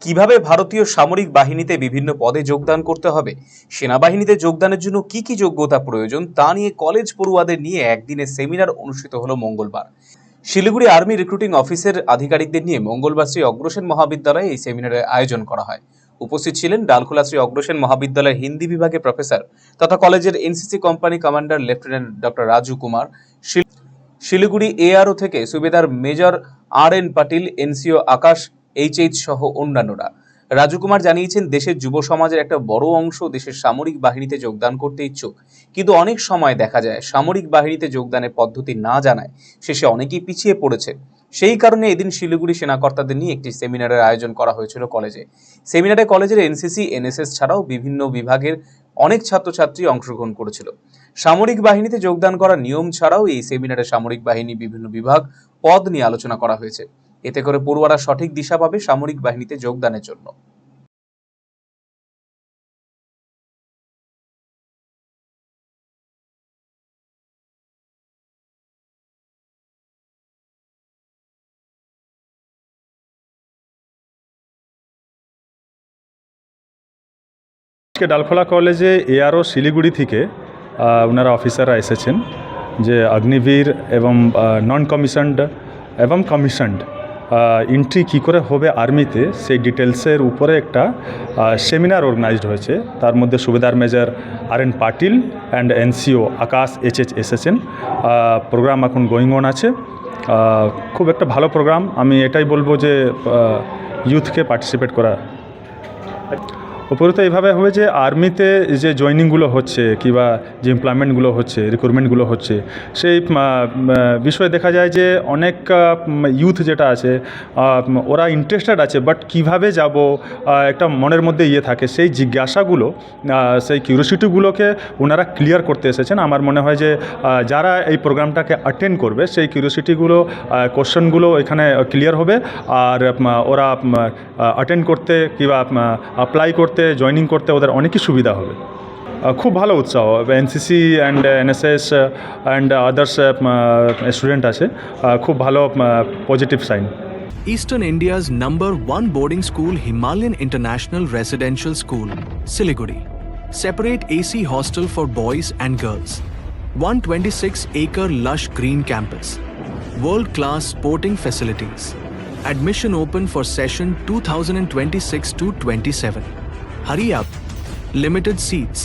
কিভাবে ভারতীয় সামরিক বাহিনীতে বিভিন্ন পদে যোগদান করতে হবে, সেনাবাহিনীতে যোগদানের জন্য কি কি যোগ্যতা প্রয়োজন তা নিয়ে কলেজ পড়ুয়াদের নিয়ে একদিনের সেমিনার অনুষ্ঠিত হলো মঙ্গলবার। শিলিগুড়ি আর্মি রিক্রুটিং অফিসের আধিকারিকদের নিয়ে মঙ্গলবার শ্রী অগ্রসেন মহাবিদ্যালয়ে এই সেমিনারের আয়োজন করা হয়। উপস্থিত ছিলেন ডালখোলা শ্রী অগ্রসেন মহাবিদ্যালয়ের হিন্দি বিভাগের প্রফেসর তথা কলেজের NCC company commander lieutenant doctor Raju Kumar, Siliguri ARO থেকে সুবেদার major R N. Patil, NCO Akash HH সহ অন্যান্যরা। রাজু কুমার জানিয়েছেন, দেশের যুব সমাজের একটা বড় অংশ দেশের সামরিক বাহিনীতে যোগদান করতে ইচ্ছুক, কিন্তু অনেক সময় দেখা যায় সামরিক বাহিনীতে যোগদানের পদ্ধতি না জানায় শেষে অনেকেই পিছিয়ে পড়েছে। সেই কারণে এদিন শিলিগুড়ি সেনাকর্তাদের নিয়ে একটি সেমিনারের আয়োজন করা হয়েছিল কলেজে। সেমিনারে কলেজের এনসিসি, এনএসএস ছাড়াও বিভিন্ন বিভাগের অনেক ছাত্রছাত্রী অংশগ্রহণ করেছিল। সামরিক বাহিনীতে যোগদান করার নিয়ম ছাড়াও এই সেমিনারে সামরিক বাহিনী বিভিন্ন বিভাগ পদ নিয়ে আলোচনা করা হয়েছে। এতে করে পড়ুয়ারা সঠিক দিশা পাবে সামরিক বাহিনীতে যোগদানের জন্য। ডালখোলা কলেজে এআরও শিলিগুড়ি থেকে ওনারা অফিসাররা এসেছেন যে অগ্নিবীর এবং নন কমিশনড এবং কমিশনড এন্ট্রি কী করে হবে আর্মিতে, সেই ডিটেলসের উপরে একটা সেমিনার অর্গানাইজড হয়েছে। তার মধ্যে সুবেদার major R N. Patil and NCO Akash HH এসেছেন। প্রোগ্রাম এখন গোয়িং অন আছে। খুব একটা ভালো প্রোগ্রাম। আমি এটাই বলবো যে ইউথকে পার্টিসিপেট করা। উপরত এইভাবে হবে যে আর্মিতে যে জয়েনিংগুলো হচ্ছে কিংবা যে এমপ্লয়মেন্টগুলো হচ্ছে, রিক্রুটমেন্টগুলো হচ্ছে, সেই বিষয়ে দেখা যায় যে অনেক ইউথ যেটা আছে ওরা ইন্টারেস্টেড আছে, বাট কিভাবে যাব একটা মনের মধ্যে থাকে, সেই জিজ্ঞাসাগুলো, সেই কিউরিওসিটিগুলোকে ওনারা ক্লিয়ার করতে এসেছেন। আমার মনে হয় যে যারা এই প্রোগ্রামটাকে অ্যাটেন্ড করবে সেই কিউরিওসিটিগুলো, কোশ্চেনগুলো এখানে ক্লিয়ার হবে, আর ওরা অ্যাটেন্ড করতে কিংবা অ্যাপ্লাই করতে, জয়েনিং করতে ওদের অনেকই সুবিধা হবে। খুব ভালো উৎসাহ। NCC and NSS and others student আছে, খুব ভালো positive sign. Eastern India's #1 boarding school, Himalayan International Residential School, Siliguri. Separate AC hostel for boys and girls. 126-acre lush green campus. World-class sporting facilities. Admission open for session 2026 to 27. Hurry up. Limited seats.